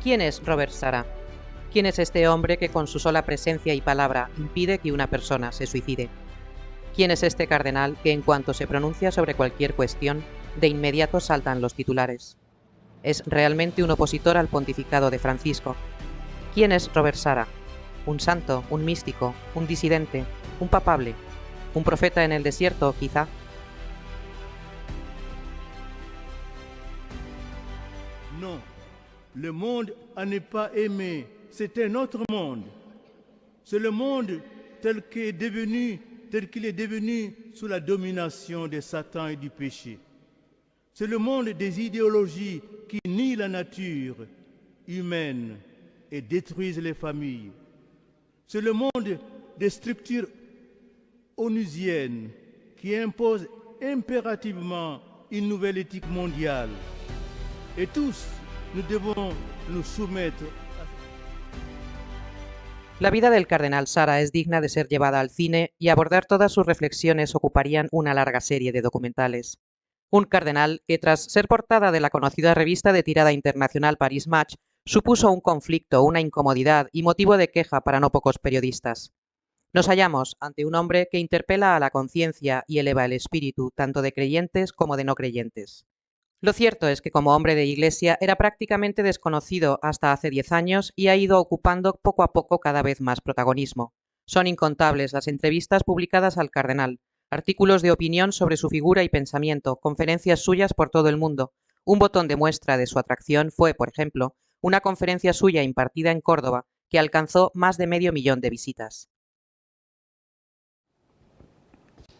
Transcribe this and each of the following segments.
¿Quién es Robert Sara? ¿Quién es este hombre que con su sola presencia y palabra impide que una persona se suicide? ¿Quién es este cardenal que en cuanto se pronuncia sobre cualquier cuestión, de inmediato saltan los titulares? ¿Es realmente un opositor al pontificado de Francisco? ¿Quién es Robert Sara? ¿Un santo, un místico, un disidente, un papable, un profeta en el desierto, quizá? Non, le monde à ne pas aimer, c'est un autre monde. C'est le monde tel qu'il est devenu sous la domination de Satan et du péché. C'est le monde des idéologies qui nient la nature humaine et détruisent les familles. C'est le monde des structures onusiennes qui imposent impérativement une nouvelle éthique mondiale. Et tous, nous devons nous soumettre. La vida del cardenal Sara es digna de ser llevada al cine y abordar todas sus reflexiones ocuparían una larga serie de documentales. Un cardenal que, tras ser portada de la conocida revista de tirada internacional Paris Match, supuso un conflicto, una incomodidad y motivo de queja para no pocos periodistas. Nos hallamos ante un hombre que interpela a la conciencia y eleva el espíritu tanto de creyentes como de no creyentes. Lo cierto es que como hombre de Iglesia era prácticamente desconocido hasta hace 10 años y ha ido ocupando poco a poco cada vez más protagonismo. Son incontables las entrevistas publicadas al cardenal, artículos de opinión sobre su figura y pensamiento, conferencias suyas por todo el mundo. Un botón de muestra de su atracción fue, por ejemplo, una conferencia suya impartida en Córdoba, que alcanzó más de 500.000 de visitas.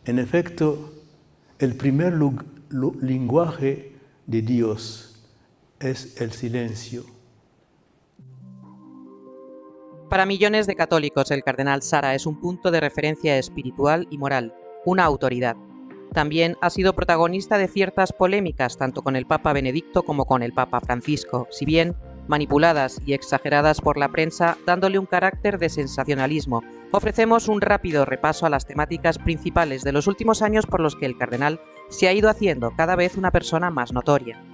En efecto, el primer lenguaje de Dios es el silencio. Para millones de católicos, el cardenal Sara es un punto de referencia espiritual y moral, una autoridad. También ha sido protagonista de ciertas polémicas, tanto con el Papa Benedicto como con el Papa Francisco, si bien manipuladas y exageradas por la prensa, dándole un carácter de sensacionalismo. Ofrecemos un rápido repaso a las temáticas principales de los últimos años por los que el cardenal se ha ido haciendo cada vez una persona más notoria.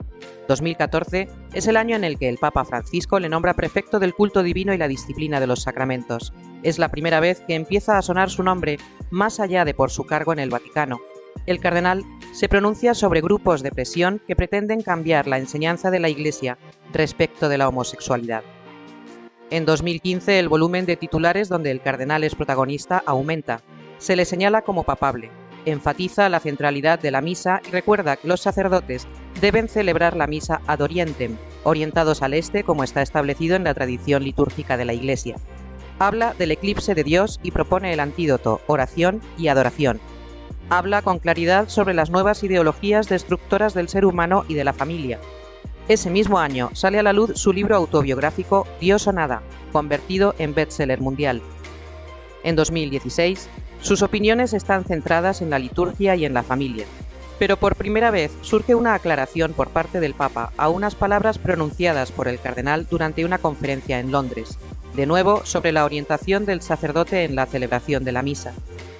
2014 es el año en el que el Papa Francisco le nombra prefecto del culto divino y la disciplina de los sacramentos. Es la primera vez que empieza a sonar su nombre más allá de por su cargo en el Vaticano. El cardenal se pronuncia sobre grupos de presión que pretenden cambiar la enseñanza de la Iglesia respecto de la homosexualidad. En 2015 el volumen de titulares donde el cardenal es protagonista aumenta. Se le señala como papable, enfatiza la centralidad de la misa y recuerda que los sacerdotes deben celebrar la misa ad orientem, orientados al este como está establecido en la tradición litúrgica de la Iglesia. Habla del eclipse de Dios y propone el antídoto, oración y adoración. Habla con claridad sobre las nuevas ideologías destructoras del ser humano y de la familia. Ese mismo año sale a la luz su libro autobiográfico Dios o nada, convertido en bestseller mundial. En 2016, sus opiniones están centradas en la liturgia y en la familia. Pero por primera vez surge una aclaración por parte del Papa a unas palabras pronunciadas por el cardenal durante una conferencia en Londres, de nuevo sobre la orientación del sacerdote en la celebración de la misa.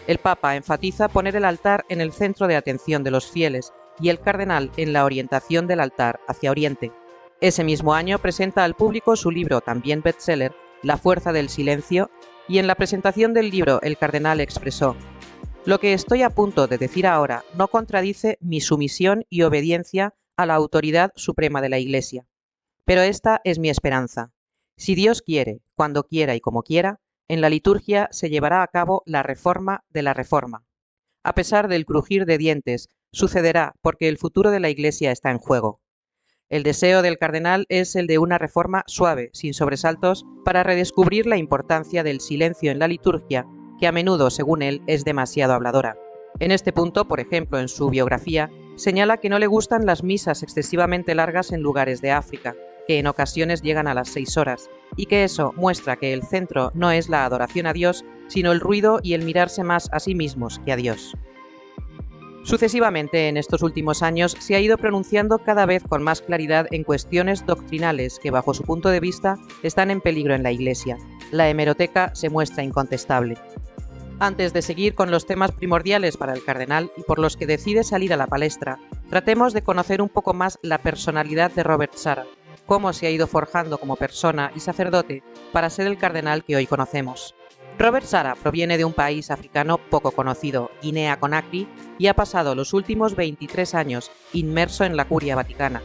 El Papa enfatiza poner el altar en el centro de atención de los fieles y el cardenal en la orientación del altar hacia Oriente. Ese mismo año presenta al público su libro, también bestseller, La fuerza del silencio, y en la presentación del libro el cardenal expresó: «Lo que estoy a punto de decir ahora no contradice mi sumisión y obediencia a la autoridad suprema de la Iglesia. Pero esta es mi esperanza. Si Dios quiere, cuando quiera y como quiera, en la liturgia se llevará a cabo la reforma de la reforma. A pesar del crujir de dientes, sucederá porque el futuro de la Iglesia está en juego. El deseo del cardenal es el de una reforma suave, sin sobresaltos, para redescubrir la importancia del silencio en la liturgia, que a menudo, según él, es demasiado habladora. En este punto, por ejemplo, en su biografía, señala que no le gustan las misas excesivamente largas en lugares de África, que en ocasiones llegan a las 6 horas, y que eso muestra que el centro no es la adoración a Dios, sino el ruido y el mirarse más a sí mismos que a Dios. Sucesivamente, en estos últimos años, se ha ido pronunciando cada vez con más claridad en cuestiones doctrinales que, bajo su punto de vista, están en peligro en la Iglesia. La hemeroteca se muestra incontestable. Antes de seguir con los temas primordiales para el cardenal y por los que decide salir a la palestra, tratemos de conocer un poco más la personalidad de Robert Sarah, cómo se ha ido forjando como persona y sacerdote para ser el cardenal que hoy conocemos. Robert Sarah proviene de un país africano poco conocido, Guinea-Conakry, y ha pasado los últimos 23 años inmerso en la Curia Vaticana.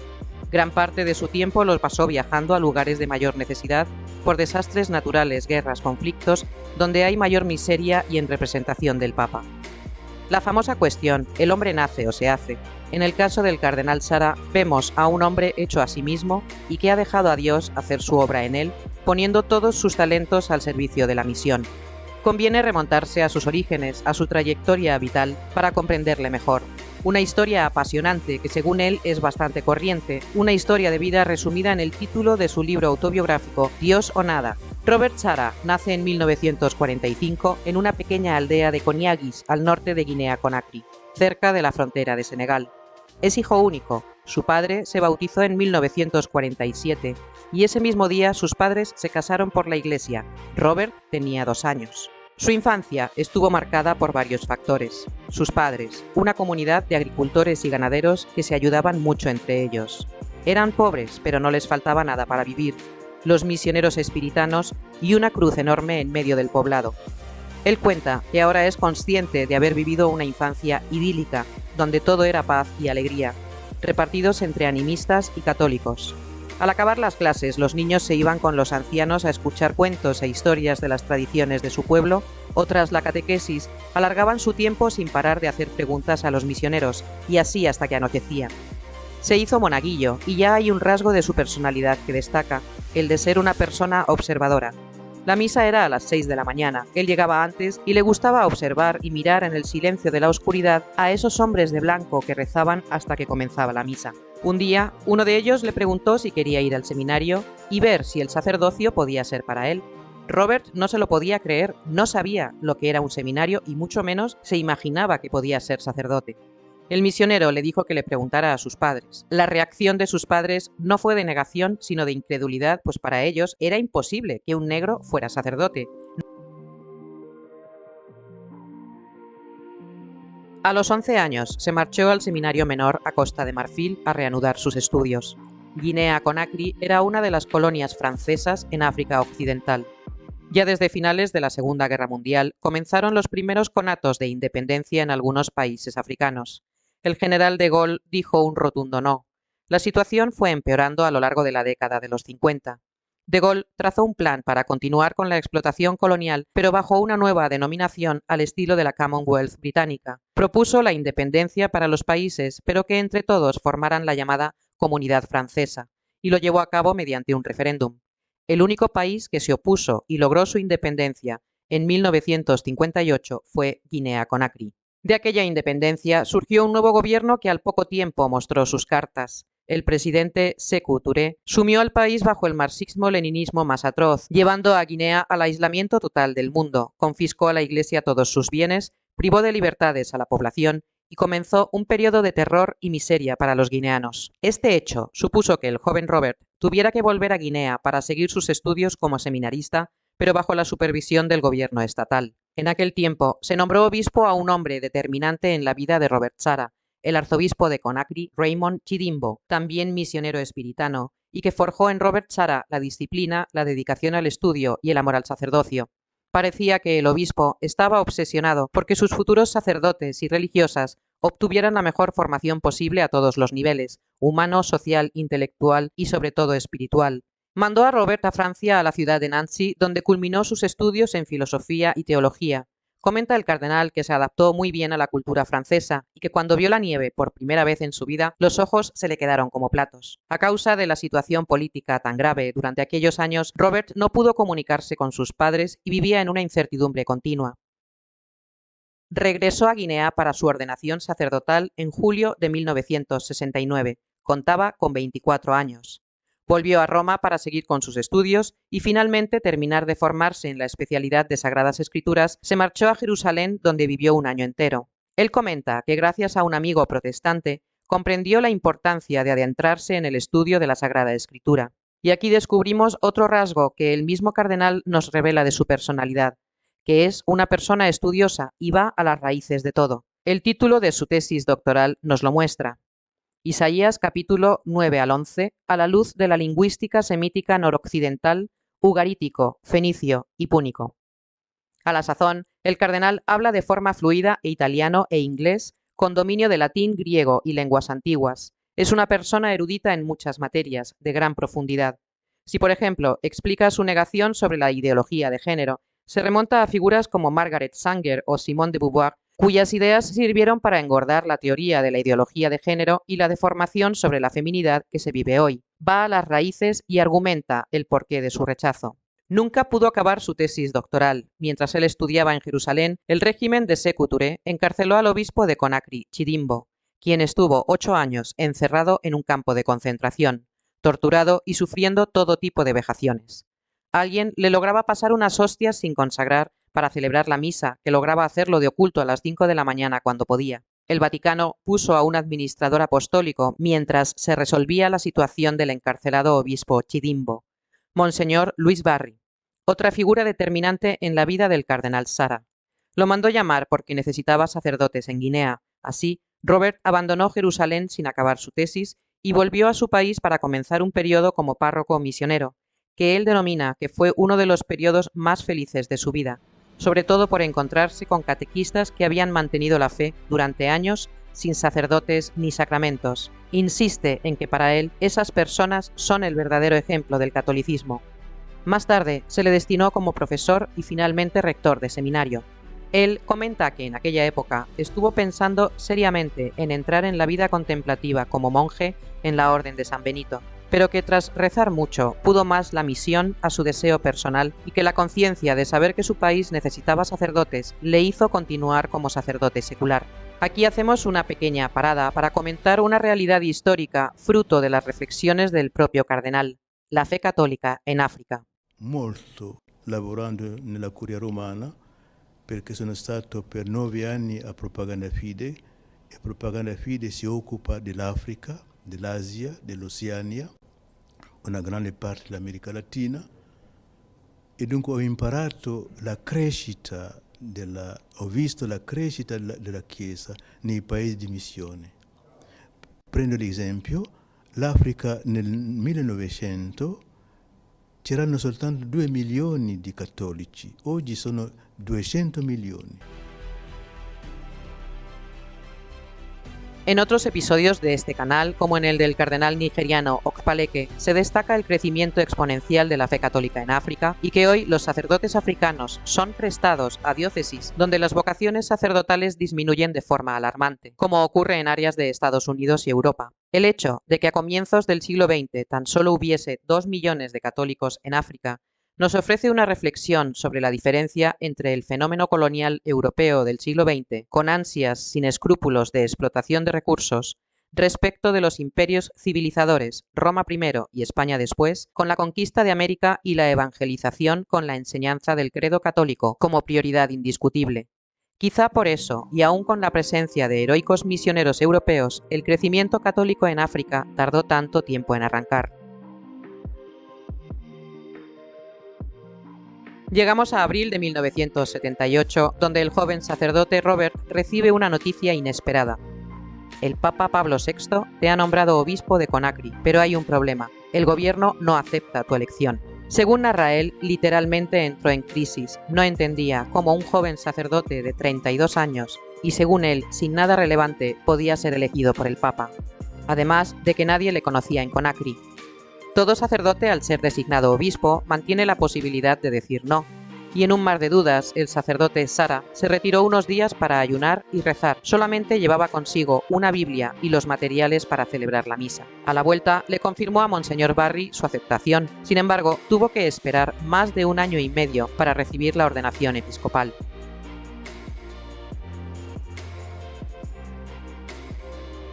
Gran parte de su tiempo lo pasó viajando a lugares de mayor necesidad por desastres naturales, guerras, conflictos, donde hay mayor miseria y en representación del Papa. La famosa cuestión, ¿el hombre nace o se hace? En el caso del cardenal Sarah, vemos a un hombre hecho a sí mismo y que ha dejado a Dios hacer su obra en él, poniendo todos sus talentos al servicio de la misión. Conviene remontarse a sus orígenes, a su trayectoria vital, para comprenderle mejor. Una historia apasionante que, según él, es bastante corriente, una historia de vida resumida en el título de su libro autobiográfico, Dios o Nada. Robert Sarah nace en 1945 en una pequeña aldea de Koniagis, al norte de Guinea-Conakry, cerca de la frontera de Senegal. Es hijo único. Su padre se bautizó en 1947 y ese mismo día sus padres se casaron por la iglesia. Robert tenía 2 años. Su infancia estuvo marcada por varios factores. Sus padres, una comunidad de agricultores y ganaderos que se ayudaban mucho entre ellos. Eran pobres, pero no les faltaba nada para vivir. Los misioneros espiritanos y una cruz enorme en medio del poblado. Él cuenta que ahora es consciente de haber vivido una infancia idílica, donde todo era paz y alegría, repartidos entre animistas y católicos. Al acabar las clases, los niños se iban con los ancianos a escuchar cuentos e historias de las tradiciones de su pueblo, o tras la catequesis, alargaban su tiempo sin parar de hacer preguntas a los misioneros, y así hasta que anochecía. Se hizo monaguillo, y ya hay un rasgo de su personalidad que destaca, el de ser una persona observadora. La misa era a las 6 de la mañana, él llegaba antes y le gustaba observar y mirar en el silencio de la oscuridad a esos hombres de blanco que rezaban hasta que comenzaba la misa. Un día, uno de ellos le preguntó si quería ir al seminario y ver si el sacerdocio podía ser para él. Robert no se lo podía creer, no sabía lo que era un seminario y mucho menos se imaginaba que podía ser sacerdote. El misionero le dijo que le preguntara a sus padres. La reacción de sus padres no fue de negación, sino de incredulidad, pues para ellos era imposible que un negro fuera sacerdote. A los 11 años se marchó al seminario menor a Costa de Marfil a reanudar sus estudios. Guinea-Conakry era una de las colonias francesas en África Occidental. Ya desde finales de la Segunda Guerra Mundial comenzaron los primeros conatos de independencia en algunos países africanos. El general de Gaulle dijo un rotundo no. La situación fue empeorando a lo largo de la década de los 50. De Gaulle trazó un plan para continuar con la explotación colonial, pero bajo una nueva denominación al estilo de la Commonwealth británica. Propuso la independencia para los países, pero que entre todos formaran la llamada Comunidad Francesa, y lo llevó a cabo mediante un referéndum. El único país que se opuso y logró su independencia en 1958 fue Guinea-Conakry. De aquella independencia surgió un nuevo gobierno que al poco tiempo mostró sus cartas. El presidente Sékou Touré sumió al país bajo el marxismo-leninismo más atroz, llevando a Guinea al aislamiento total del mundo, confiscó a la Iglesia todos sus bienes, privó de libertades a la población y comenzó un periodo de terror y miseria para los guineanos. Este hecho supuso que el joven Robert tuviera que volver a Guinea para seguir sus estudios como seminarista, pero bajo la supervisión del gobierno estatal. En aquel tiempo se nombró obispo a un hombre determinante en la vida de Robert Sarah, el arzobispo de Conakry, Raymond Chidimbo, también misionero espiritano, y que forjó en Robert Sarah la disciplina, la dedicación al estudio y el amor al sacerdocio. Parecía que el obispo estaba obsesionado porque sus futuros sacerdotes y religiosas obtuvieran la mejor formación posible a todos los niveles, humano, social, intelectual y sobre todo espiritual. Mandó a Robert a Francia, a la ciudad de Nancy, donde culminó sus estudios en filosofía y teología. Comenta el cardenal que se adaptó muy bien a la cultura francesa y que cuando vio la nieve por primera vez en su vida, los ojos se le quedaron como platos. A causa de la situación política tan grave durante aquellos años, Robert no pudo comunicarse con sus padres y vivía en una incertidumbre continua. Regresó a Guinea para su ordenación sacerdotal en julio de 1969. Contaba con 24 años. Volvió a Roma para seguir con sus estudios y finalmente terminar de formarse en la especialidad de Sagradas Escrituras, se marchó a Jerusalén donde vivió un año entero. Él comenta que gracias a un amigo protestante comprendió la importancia de adentrarse en el estudio de la Sagrada Escritura. Y aquí descubrimos otro rasgo que el mismo cardenal nos revela de su personalidad, que es una persona estudiosa y va a las raíces de todo. El título de su tesis doctoral nos lo muestra. Isaías capítulo 9 al 11, a la luz de la lingüística semítica noroccidental, ugarítico, fenicio y púnico. A la sazón, el cardenal habla de forma fluida italiano e inglés, con dominio de latín, griego y lenguas antiguas. Es una persona erudita en muchas materias, de gran profundidad. Si, por ejemplo, explica su negación sobre la ideología de género, se remonta a figuras como Margaret Sanger o Simone de Beauvoir, cuyas ideas sirvieron para engordar la teoría de la ideología de género y la deformación sobre la feminidad que se vive hoy. Va a las raíces y argumenta el porqué de su rechazo. Nunca pudo acabar su tesis doctoral. Mientras él estudiaba en Jerusalén, el régimen de Sékou Touré encarceló al obispo de Conakry, Chidimbo, quien estuvo 8 años encerrado en un campo de concentración, torturado y sufriendo todo tipo de vejaciones. Alguien le lograba pasar unas hostias sin consagrar para celebrar la misa, que lograba hacerlo de oculto a las 5 de la mañana cuando podía. El Vaticano puso a un administrador apostólico mientras se resolvía la situación del encarcelado obispo Chidimbo, Monseñor Luis Barry, otra figura determinante en la vida del cardenal Sara. Lo mandó llamar porque necesitaba sacerdotes en Guinea. Así, Robert abandonó Jerusalén sin acabar su tesis y volvió a su país para comenzar un periodo como párroco misionero, que él denomina que fue uno de los periodos más felices de su vida, sobre todo por encontrarse con catequistas que habían mantenido la fe durante años sin sacerdotes ni sacramentos. Insiste en que para él esas personas son el verdadero ejemplo del catolicismo. Más tarde se le destinó como profesor y finalmente rector de seminario. Él comenta que en aquella época estuvo pensando seriamente en entrar en la vida contemplativa como monje en la Orden de San Benito, pero que tras rezar mucho pudo más la misión a su deseo personal y que la conciencia de saber que su país necesitaba sacerdotes le hizo continuar como sacerdote secular. Aquí hacemos una pequeña parada para comentar una realidad histórica fruto de las reflexiones del propio cardenal, la fe católica en África. Molto lavorando nella Curia Romana, perché sono stato per 9 anni a Propaganda Fide, e Propaganda Fide si occupa dell'Africa, dell'Asia, dell'Oceania, una grande parte dell'America Latina, e dunque ho imparato la crescita ho visto la crescita della Chiesa nei paesi di missione. Prendo l'esempio, l'Africa nel 1900 c'erano soltanto 2 milioni di cattolici, oggi sono 200 milioni. En otros episodios de este canal, como en el del cardenal nigeriano Okpaleke, se destaca el crecimiento exponencial de la fe católica en África y que hoy los sacerdotes africanos son prestados a diócesis donde las vocaciones sacerdotales disminuyen de forma alarmante, como ocurre en áreas de Estados Unidos y Europa. El hecho de que a comienzos del siglo XX tan solo hubiese 2 millones de católicos en África nos ofrece una reflexión sobre la diferencia entre el fenómeno colonial europeo del siglo XX, con ansias sin escrúpulos de explotación de recursos, respecto de los imperios civilizadores, Roma primero y España después, con la conquista de América y la evangelización con la enseñanza del credo católico como prioridad indiscutible. Quizá por eso, y aún con la presencia de heroicos misioneros europeos, el crecimiento católico en África tardó tanto tiempo en arrancar. Llegamos a abril de 1978, donde el joven sacerdote Robert recibe una noticia inesperada. El Papa Pablo VI te ha nombrado obispo de Conakry, pero hay un problema. El gobierno no acepta tu elección. Según narra él, literalmente entró en crisis. No entendía cómo un joven sacerdote de 32 años, y según él, sin nada relevante, podía ser elegido por el Papa. Además de que nadie le conocía en Conakry. Todo sacerdote, al ser designado obispo, mantiene la posibilidad de decir no. y en un mar de dudas el sacerdote Sara se retiró unos días para ayunar y rezar. Solamente llevaba consigo una Biblia y los materiales para celebrar la misa. A la vuelta le confirmó a Monseñor Barry su aceptación. Sin embargo, tuvo que esperar más de 1 año y medio para recibir la ordenación episcopal.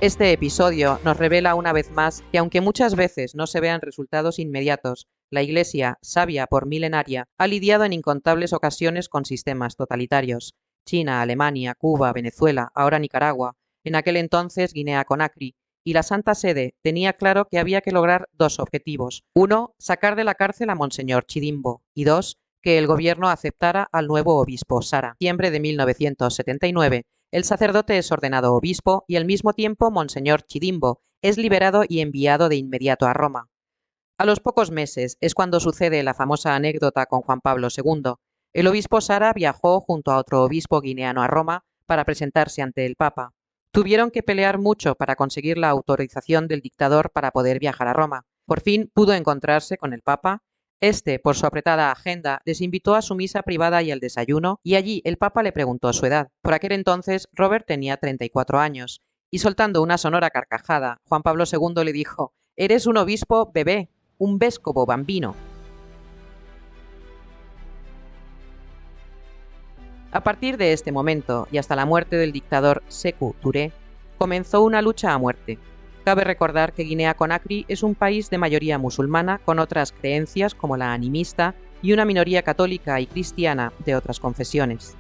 Este episodio nos revela una vez más que aunque muchas veces no se vean resultados inmediatos, la Iglesia, sabia por milenaria, ha lidiado en incontables ocasiones con sistemas totalitarios. China, Alemania, Cuba, Venezuela, ahora Nicaragua, en aquel entonces Guinea-Conakry, y la Santa Sede tenía claro que había que lograr 2 objetivos. 1, sacar de la cárcel a Monseñor Chidimbo, y 2, que el gobierno aceptara al nuevo obispo Sara. En diciembre de 1979, el sacerdote es ordenado obispo y al mismo tiempo Monseñor Chidimbo es liberado y enviado de inmediato a Roma. A los pocos meses es cuando sucede la famosa anécdota con Juan Pablo II. El obispo Sara viajó junto a otro obispo guineano a Roma para presentarse ante el Papa. Tuvieron que pelear mucho para conseguir la autorización del dictador para poder viajar a Roma. Por fin pudo encontrarse con el Papa. Este, por su apretada agenda, les invitó a su misa privada y al desayuno, y allí el Papa le preguntó su edad. Por aquel entonces, Robert tenía 34 años, y soltando una sonora carcajada, Juan Pablo II le dijo: «Eres un obispo bebé, un vescovo bambino». A partir de este momento, y hasta la muerte del dictador Sékou Touré, comenzó una lucha a muerte. Cabe recordar que Guinea-Conakry es un país de mayoría musulmana con otras creencias como la animista y una minoría católica y cristiana de otras confesiones.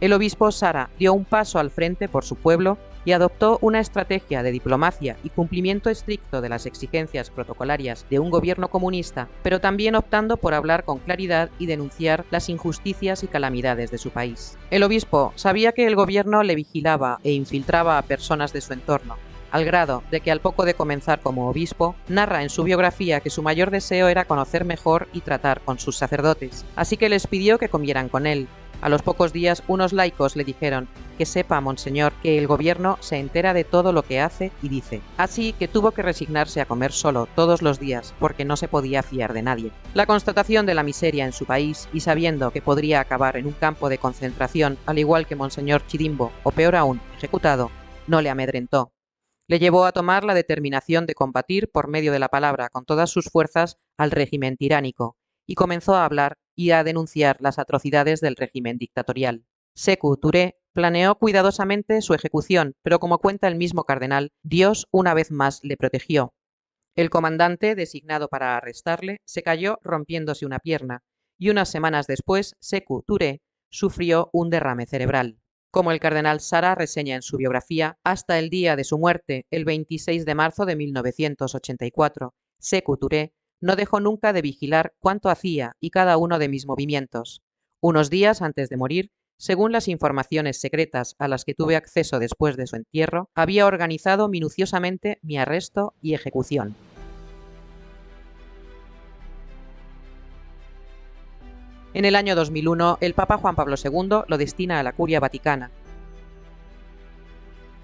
El obispo Sara dio un paso al frente por su pueblo y adoptó una estrategia de diplomacia y cumplimiento estricto de las exigencias protocolarias de un gobierno comunista, pero también optando por hablar con claridad y denunciar las injusticias y calamidades de su país. El obispo sabía que el gobierno le vigilaba e infiltraba a personas de su entorno, al grado de que al poco de comenzar como obispo, narra en su biografía que su mayor deseo era conocer mejor y tratar con sus sacerdotes, así que les pidió que comieran con él. A los pocos días, unos laicos le dijeron: «Que sepa, monseñor, que el gobierno se entera de todo lo que hace y dice». Así que tuvo que resignarse a comer solo todos los días, porque no se podía fiar de nadie. La constatación de la miseria en su país, y sabiendo que podría acabar en un campo de concentración, al igual que monseñor Chidimbo, o peor aún, ejecutado, no le amedrentó. Le llevó a tomar la determinación de combatir por medio de la palabra con todas sus fuerzas al régimen tiránico, y comenzó a hablar y a denunciar las atrocidades del régimen dictatorial. Sékou Touré planeó cuidadosamente su ejecución, pero como cuenta el mismo cardenal, Dios una vez más le protegió. El comandante designado para arrestarle se cayó rompiéndose una pierna, y unas semanas después Sékou Touré sufrió un derrame cerebral. Como el cardenal Sara reseña en su biografía, hasta el día de su muerte, el 26 de marzo de 1984, Sékou Touré no dejó nunca de vigilar cuánto hacía y cada uno de mis movimientos. Unos días antes de morir, según las informaciones secretas a las que tuve acceso después de su entierro, había organizado minuciosamente mi arresto y ejecución. En el año 2001, el Papa Juan Pablo II lo destina a la Curia Vaticana.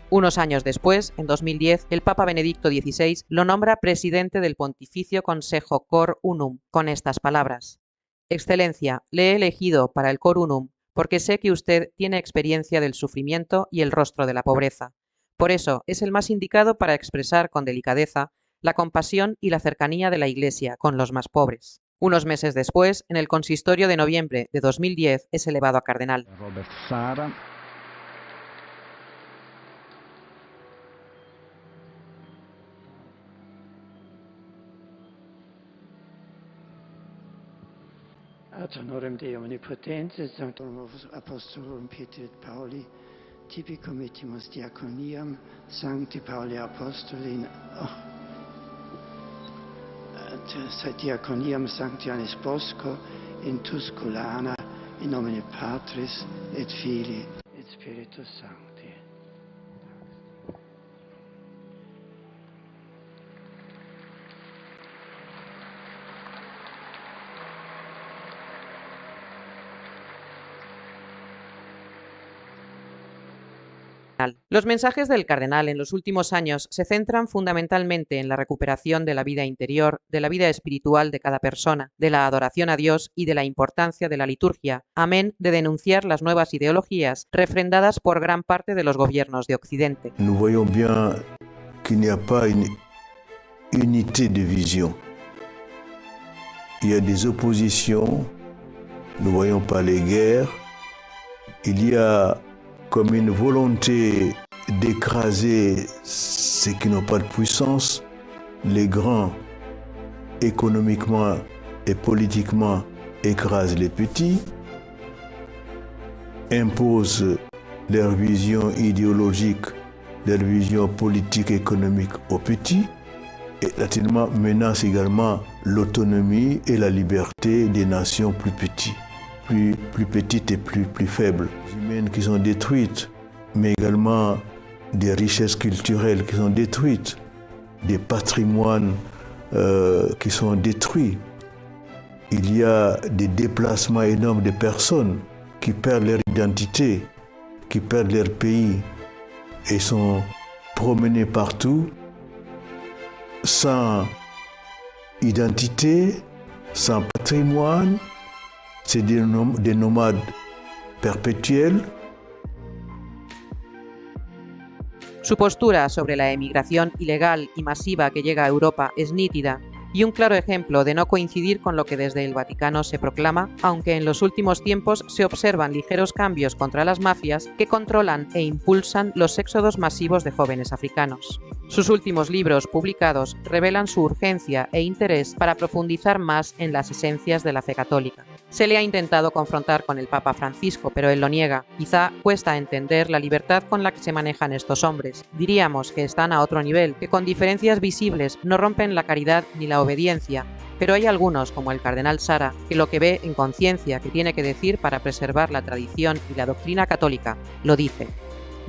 Unos años después, en 2010, el Papa Benedicto XVI lo nombra presidente del Pontificio Consejo Cor Unum, con estas palabras: «Excelencia, le he elegido para el Cor Unum porque sé que usted tiene experiencia del sufrimiento y el rostro de la pobreza. Por eso es el más indicado para expresar con delicadeza la compasión y la cercanía de la Iglesia con los más pobres». Unos meses después, en el consistorio de noviembre de 2010, es elevado a cardenal. Robert Sara. Ad honorem Dei omnipotens, sanctum apostolorum Petri et Pauli, tibi committimus diaconiam, sancti Pauli apostoli, diaconiam sancti Ioannis Bosco, in Tusculana, in nomine Patris et Filii et Spiritus Sancti. Los mensajes del cardenal en los últimos años se centran fundamentalmente en la recuperación de la vida interior, de la vida espiritual de cada persona, de la adoración a Dios y de la importancia de la liturgia, amén de denunciar las nuevas ideologías refrendadas por gran parte de los gobiernos de Occidente. Nous voyons bien qu'il n'y a pas une unité de vision. Il y a des oppositions, nous ne voyons pas les guerres, il y a comme une volonté d'écraser ceux qui n'ont pas de puissance, les grands économiquement et politiquement écrasent les petits, imposent leur vision idéologique, leur vision politique et économique aux petits, et naturellement menace également l'autonomie et la liberté des nations plus petites et plus faibles. Les humaines qui sont détruites, mais également des richesses culturelles qui sont détruites, des patrimoines qui sont détruits. Il y a des déplacements énormes de personnes qui perdent leur identité, qui perdent leur pays et sont promenées partout sans identité, sans patrimoine. C'est des nomades perpétuels. Su postura sobre la emigración ilegal y masiva que llega a Europa es nítida y un claro ejemplo de no coincidir con lo que desde el Vaticano se proclama, aunque en los últimos tiempos se observan ligeros cambios contra las mafias que controlan e impulsan los éxodos masivos de jóvenes africanos. Sus últimos libros publicados revelan su urgencia e interés para profundizar más en las esencias de la fe católica. Se le ha intentado confrontar con el Papa Francisco, pero él lo niega. Quizá cuesta entender la libertad con la que se manejan estos hombres. Diríamos que están a otro nivel, que con diferencias visibles no rompen la caridad ni la obediencia, pero hay algunos, como el cardenal Sara, que lo que ve en conciencia que tiene que decir para preservar la tradición y la doctrina católica, lo dice.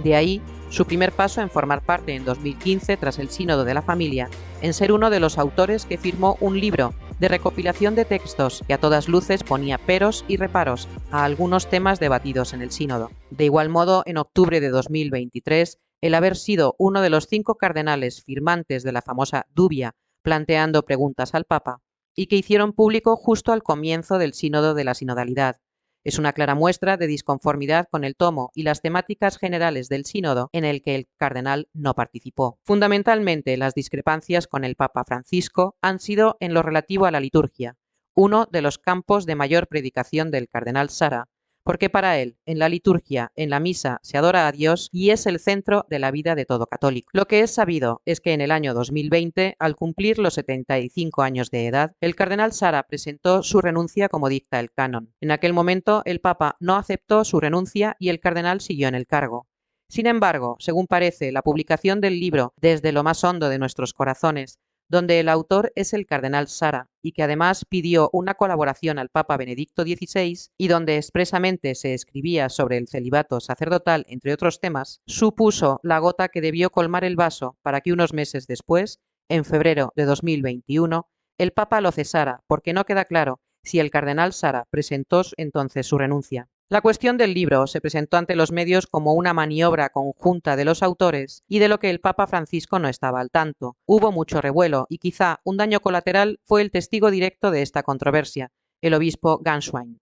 De ahí su primer paso en formar parte en 2015, tras el Sínodo de la Familia, en ser uno de los autores que firmó un libro de recopilación de textos que a todas luces ponía peros y reparos a algunos temas debatidos en el Sínodo. De igual modo, en octubre de 2023, el haber sido uno de los 5 cardenales firmantes de la famosa Dubia, planteando preguntas al Papa, y que hicieron público justo al comienzo del Sínodo de la Sinodalidad. Es una clara muestra de disconformidad con el tomo y las temáticas generales del sínodo en el que el cardenal no participó. Fundamentalmente, las discrepancias con el Papa Francisco han sido en lo relativo a la liturgia, uno de los campos de mayor predicación del cardenal Sara, porque para él, en la liturgia, en la misa, se adora a Dios y es el centro de la vida de todo católico. Lo que es sabido es que en el año 2020, al cumplir los 75 años de edad, el cardenal Sara presentó su renuncia como dicta el canon. En aquel momento, el Papa no aceptó su renuncia y el cardenal siguió en el cargo. Sin embargo, según parece, la publicación del libro Desde lo más hondo de nuestros corazones, donde el autor es el cardenal Sara y que además pidió una colaboración al Papa Benedicto XVI y donde expresamente se escribía sobre el celibato sacerdotal, entre otros temas, supuso la gota que debió colmar el vaso para que unos meses después, en febrero de 2021, el Papa lo cesara, porque no queda claro si el cardenal Sara presentó entonces su renuncia. La cuestión del libro se presentó ante los medios como una maniobra conjunta de los autores y de lo que el Papa Francisco no estaba al tanto. Hubo mucho revuelo y quizá un daño colateral fue el testigo directo de esta controversia, el obispo Ganswein.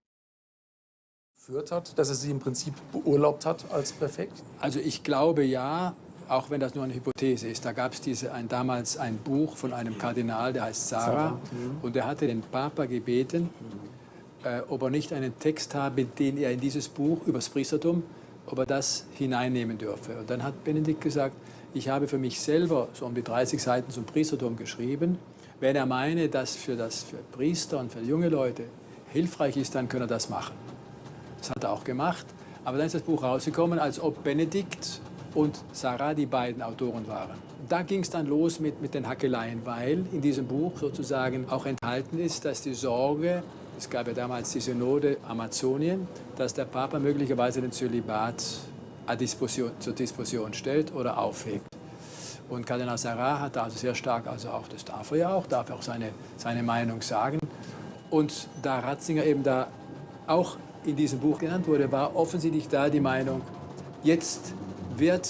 Dass sie im Prinzip beurlaubt hat als Präfekt? Also ich glaube ja, auch wenn das nur eine Hypothese ist. Da gab es damals ein Buch von einem Kardinal, der heißt Sara, und der hatte den Papa gebeten, ob er nicht einen Text habe, den er in dieses Buch über das Priestertum, ob er das hineinnehmen dürfe. Und dann hat Benedikt gesagt, ich habe für mich selber so um die 30 Seiten zum Priestertum geschrieben. Wenn er meine, dass für Priester und für junge Leute hilfreich ist, dann kann er das machen. Das hat er auch gemacht. Aber dann ist das Buch rausgekommen, als ob Benedikt und Sara die beiden Autoren waren. Da ging es dann los mit den Hackeleien, weil in diesem Buch sozusagen auch enthalten ist, dass die Sorge, es gab ja damals die Synode Amazonien, dass der Papa möglicherweise den Zölibat zur Disposition stellt oder aufhebt. Und Kardinal Sara hat da also sehr stark, also auch, das darf er ja auch, darf auch seine Meinung sagen. Und da Ratzinger eben da auch in diesem Buch genannt wurde, war offensichtlich da die Meinung, jetzt wird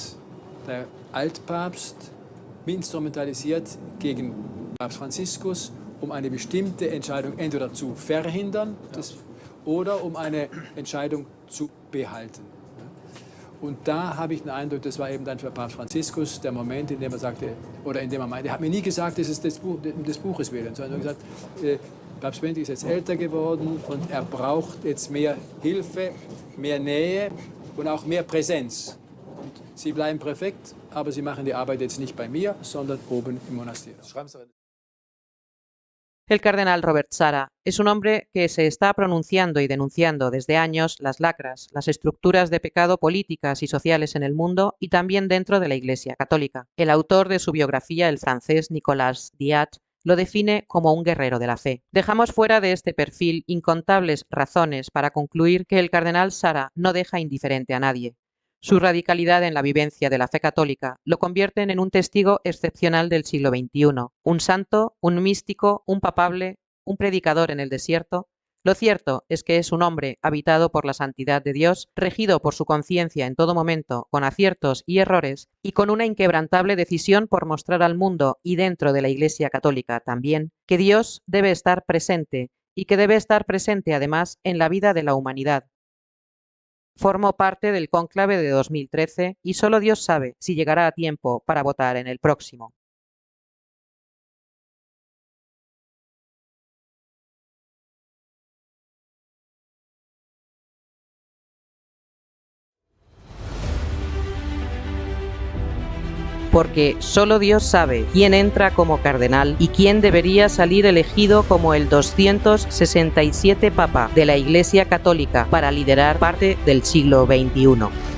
der Altpapst instrumentalisiert gegen Papst Franziskus, um eine bestimmte Entscheidung entweder zu verhindern oder um eine Entscheidung zu behalten. Und da habe ich den Eindruck, das war eben dann für Papst Franziskus der Moment, in dem er sagte, oder in dem er meinte, er hat mir nie gesagt, das ist des Buches willen, sondern er hat gesagt, Papst Benedikt ist jetzt älter geworden und er braucht jetzt mehr Hilfe, mehr Nähe und auch mehr Präsenz. Und Sie bleiben Präfekt, aber Sie machen die Arbeit jetzt nicht bei mir, sondern oben im Monasterio. El cardenal Robert Sarah es un hombre que se está pronunciando y denunciando desde años las lacras, las estructuras de pecado políticas y sociales en el mundo y también dentro de la Iglesia Católica. El autor de su biografía, el francés Nicolas Diat, lo define como un guerrero de la fe. Dejamos fuera de este perfil incontables razones para concluir que el cardenal Sarah no deja indiferente a nadie. Su radicalidad en la vivencia de la fe católica lo convierten en un testigo excepcional del siglo XXI, un santo, un místico, un papable, un predicador en el desierto. Lo cierto es que es un hombre habitado por la santidad de Dios, regido por su conciencia en todo momento, con aciertos y errores, y con una inquebrantable decisión por mostrar al mundo y dentro de la Iglesia Católica también, que Dios debe estar presente, y que debe estar presente además en la vida de la humanidad. Formó parte del cónclave de 2013 y solo Dios sabe si llegará a tiempo para votar en el próximo. Porque solo Dios sabe quién entra como cardenal y quién debería salir elegido como el 267 Papa de la Iglesia Católica para liderar parte del siglo XXI.